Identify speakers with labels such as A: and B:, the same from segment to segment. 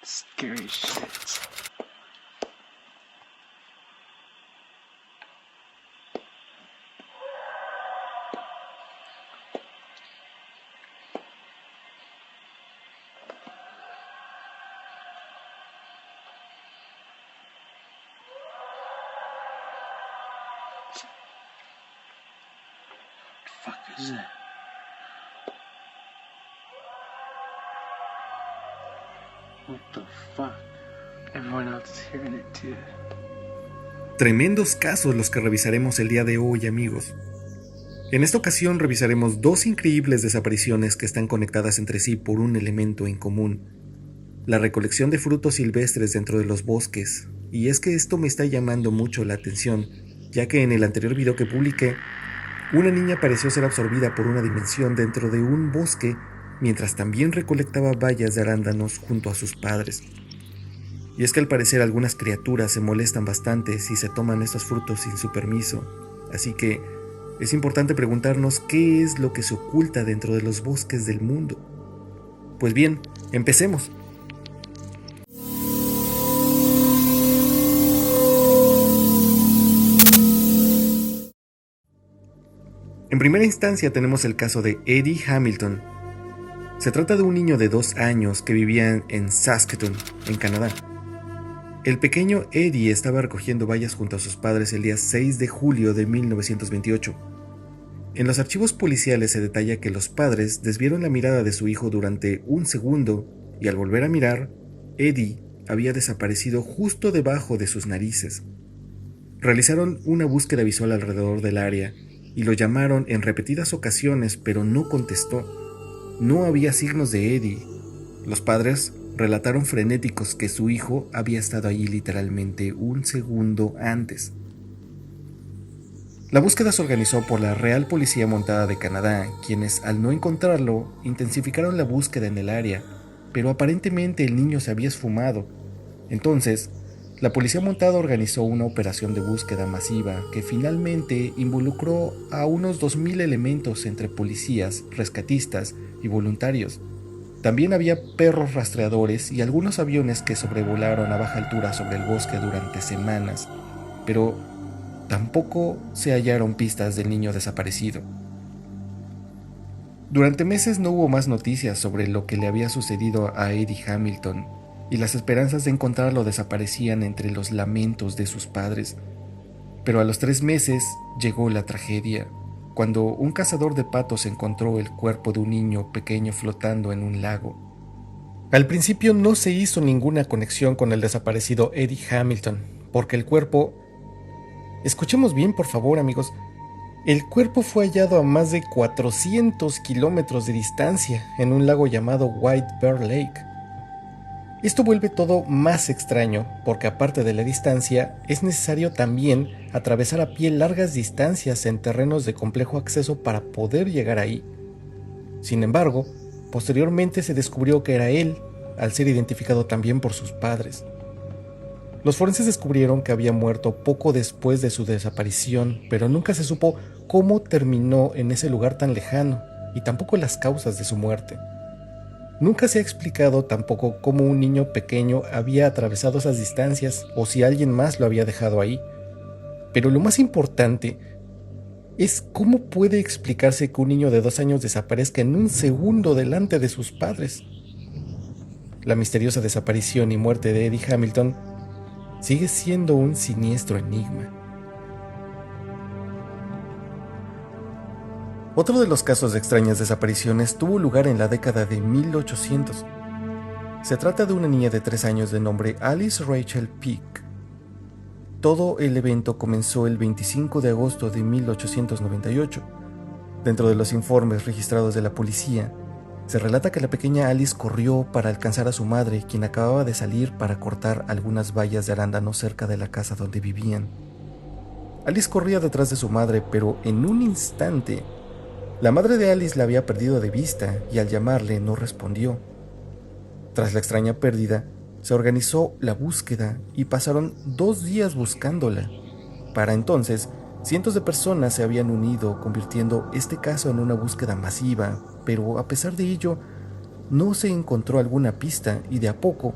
A: Scary shit. What the fuck is that? What the fuck? Everyone else is hearing it too.
B: Tremendos casos los que revisaremos el día de hoy, amigos. En esta ocasión revisaremos dos increíbles desapariciones que están conectadas entre sí por un elemento en común: la recolección de frutos silvestres dentro de los bosques. Y es que esto me está llamando mucho la atención, ya que en el anterior video que publiqué, una niña pareció ser absorbida por una dimensión dentro de un bosque, mientras también recolectaba bayas de arándanos junto a sus padres. Y es que al parecer algunas criaturas se molestan bastante si se toman estos frutos sin su permiso, así que es importante preguntarnos qué es lo que se oculta dentro de los bosques del mundo. Pues bien, empecemos. En primera instancia tenemos el caso de Eddie Hamilton. Se trata de un niño de 2 años que vivía en Saskatoon, en Canadá. El pequeño Eddie estaba recogiendo bayas junto a sus padres el día 6 de julio de 1928. En los archivos policiales se detalla que los padres desviaron la mirada de su hijo durante un segundo y al volver a mirar, Eddie había desaparecido justo debajo de sus narices. Realizaron una búsqueda visual alrededor del área y lo llamaron en repetidas ocasiones, pero no contestó. No había signos de Eddie. Los padres relataron frenéticos que su hijo había estado allí literalmente un segundo antes. La búsqueda se organizó por la Real Policía Montada de Canadá, quienes, al no encontrarlo, intensificaron la búsqueda en el área, pero aparentemente el niño se había esfumado. Entonces, la Policía Montada organizó una operación de búsqueda masiva que finalmente involucró a unos 2,000 elementos entre policías, rescatistas y voluntarios. También había perros rastreadores y algunos aviones que sobrevolaron a baja altura sobre el bosque durante semanas, pero tampoco se hallaron pistas del niño desaparecido. Durante meses no hubo más noticias sobre lo que le había sucedido a Eddie Hamilton, y las esperanzas de encontrarlo desaparecían entre los lamentos de sus padres. Pero a los 3 meses llegó la tragedia, cuando un cazador de patos encontró el cuerpo de un niño pequeño flotando en un lago. Al principio no se hizo ninguna conexión con el desaparecido Eddie Hamilton, porque el cuerpo... Escuchemos bien, por favor, amigos. El cuerpo fue hallado a más de 400 kilómetros de distancia en un lago llamado White Bear Lake. Esto vuelve todo más extraño, porque aparte de la distancia, es necesario también atravesar a pie largas distancias en terrenos de complejo acceso para poder llegar ahí. Sin embargo, posteriormente se descubrió que era él, al ser identificado también por sus padres. Los forenses descubrieron que había muerto poco después de su desaparición, pero nunca se supo cómo terminó en ese lugar tan lejano, y tampoco las causas de su muerte. Nunca se ha explicado tampoco cómo un niño pequeño había atravesado esas distancias o si alguien más lo había dejado ahí. Pero lo más importante es cómo puede explicarse que un niño de 2 años desaparezca en un segundo delante de sus padres. La misteriosa desaparición y muerte de Eddie Hamilton sigue siendo un siniestro enigma. Otro de los casos de extrañas desapariciones tuvo lugar en la década de 1800. Se trata de una niña de 3 años de nombre Alice Rachel Peake. Todo el evento comenzó el 25 de agosto de 1898. Dentro de los informes registrados de la policía, se relata que la pequeña Alice corrió para alcanzar a su madre, quien acababa de salir para cortar algunas bayas de arándano cerca de la casa donde vivían. Alice corría detrás de su madre, pero en un instante, la madre de Alice la había perdido de vista y al llamarle no respondió. Tras la extraña pérdida, se organizó la búsqueda y pasaron 2 días buscándola. Para entonces, cientos de personas se habían unido, convirtiendo este caso en una búsqueda masiva, pero a pesar de ello, no se encontró alguna pista y de a poco,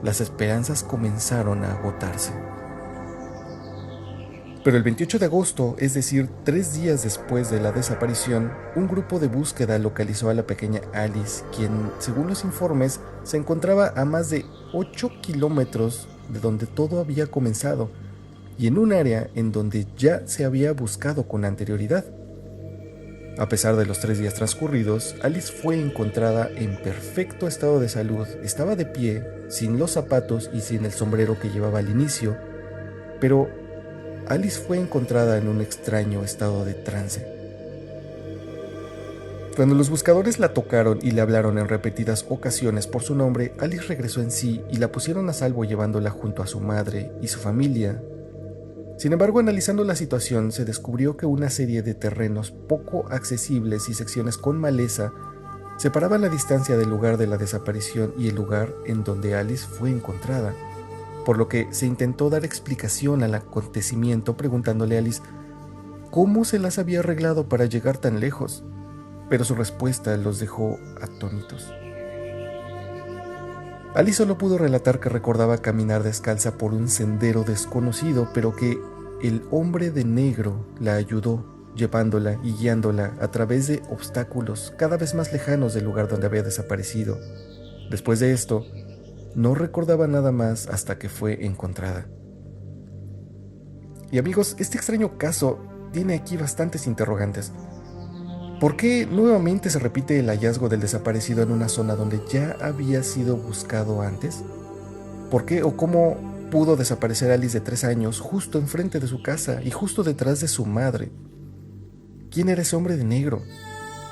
B: las esperanzas comenzaron a agotarse. Pero el 28 de agosto, es decir, 3 días después de la desaparición, un grupo de búsqueda localizó a la pequeña Alice, quien, según los informes, se encontraba a más de 8 kilómetros de donde todo había comenzado, y en un área en donde ya se había buscado con anterioridad. A pesar de los 3 días transcurridos, Alice fue encontrada en perfecto estado de salud. Estaba de pie, sin los zapatos y sin el sombrero que llevaba al inicio, pero Alice fue encontrada en un extraño estado de trance. Cuando los buscadores la tocaron y le hablaron en repetidas ocasiones por su nombre, Alice regresó en sí y la pusieron a salvo llevándola junto a su madre y su familia. Sin embargo, analizando la situación, se descubrió que una serie de terrenos poco accesibles y secciones con maleza separaban la distancia del lugar de la desaparición y el lugar en donde Alice fue encontrada, por lo que se intentó dar explicación al acontecimiento preguntándole a Alice cómo se las había arreglado para llegar tan lejos, pero su respuesta los dejó atónitos. Alice solo pudo relatar que recordaba caminar descalza por un sendero desconocido, pero que el hombre de negro la ayudó, llevándola y guiándola a través de obstáculos cada vez más lejanos del lugar donde había desaparecido. Después de esto, no recordaba nada más hasta que fue encontrada. Y amigos, este extraño caso tiene aquí bastantes interrogantes. ¿Por qué nuevamente se repite el hallazgo del desaparecido en una zona donde ya había sido buscado antes? ¿Por qué o cómo pudo desaparecer Alice de 3 años justo enfrente de su casa y justo detrás de su madre? ¿Quién era ese hombre de negro?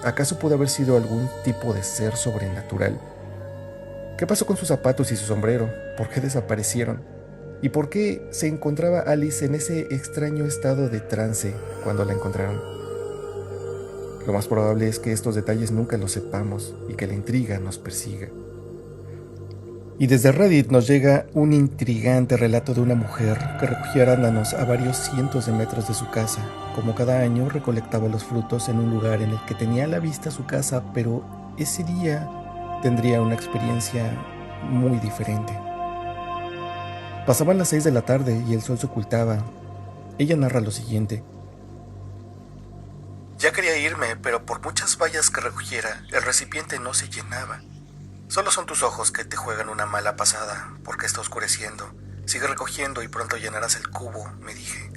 B: ¿Acaso pudo haber sido algún tipo de ser sobrenatural? ¿Qué pasó con sus zapatos y su sombrero? ¿Por qué desaparecieron? ¿Y por qué se encontraba Alice en ese extraño estado de trance cuando la encontraron? Lo más probable es que estos detalles nunca los sepamos y que la intriga nos persiga. Y desde Reddit nos llega un intrigante relato de una mujer que recogía arándanos a varios cientos de metros de su casa. Como cada año recolectaba los frutos en un lugar en el que tenía a la vista su casa, pero ese día tendría una experiencia muy diferente. Pasaban las 6 de la tarde y el sol se ocultaba. Ella narra lo siguiente.
C: Ya quería irme, pero por muchas bayas que recogiera, el recipiente no se llenaba. Solo son tus ojos que te juegan una mala pasada, porque está oscureciendo. Sigue recogiendo y pronto llenarás el cubo, me dije.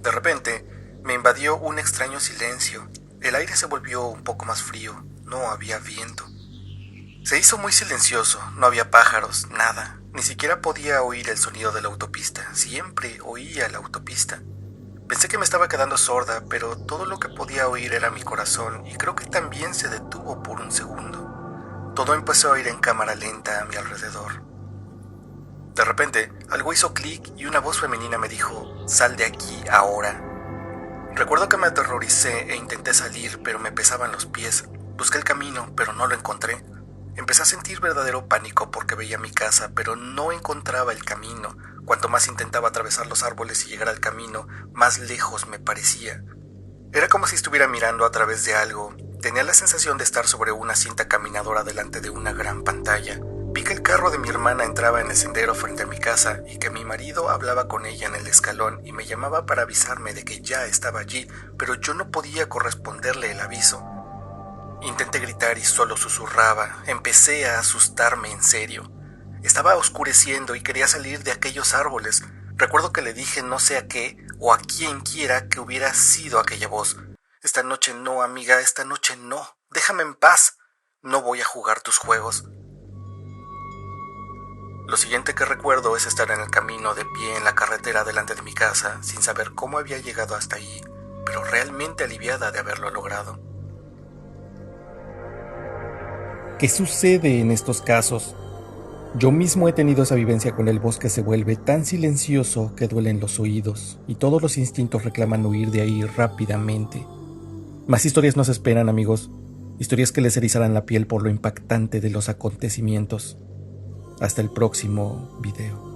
C: De repente, me invadió un extraño silencio. El aire se volvió un poco más frío, no había viento. Se hizo muy silencioso, no había pájaros, nada. Ni siquiera podía oír el sonido de la autopista. Siempre oía la autopista. Pensé que me estaba quedando sorda, pero todo lo que podía oír era mi corazón y creo que también se detuvo por un segundo. Todo empezó a ir en cámara lenta a mi alrededor. De repente, algo hizo clic y una voz femenina me dijo, «Sal de aquí ahora». Recuerdo que me aterroricé e intenté salir, pero me pesaban los pies. Busqué el camino, pero no lo encontré. Empecé a sentir verdadero pánico porque veía mi casa, pero no encontraba el camino. Cuanto más intentaba atravesar los árboles y llegar al camino, más lejos me parecía. Era como si estuviera mirando a través de algo. Tenía la sensación de estar sobre una cinta caminadora delante de una gran pantalla. Vi que el carro de mi hermana entraba en el sendero frente a mi casa y que mi marido hablaba con ella en el escalón y me llamaba para avisarme de que ya estaba allí, pero yo no podía corresponderle el aviso. Intenté gritar y solo susurraba. Empecé a asustarme en serio. Estaba oscureciendo y quería salir de aquellos árboles. Recuerdo que le dije no sé a qué o a quien quiera que hubiera sido aquella voz. Esta noche no, amiga, esta noche no. Déjame en paz. No voy a jugar tus juegos. Lo siguiente que recuerdo es estar en el camino de pie en la carretera delante de mi casa, sin saber cómo había llegado hasta allí, pero realmente aliviada de haberlo logrado.
B: ¿Qué sucede en estos casos? Yo mismo he tenido esa vivencia con el bosque. Se vuelve tan silencioso que duelen los oídos y todos los instintos reclaman huir de ahí rápidamente. Más historias nos esperan, amigos. Historias que les erizarán la piel por lo impactante de los acontecimientos. Hasta el próximo video.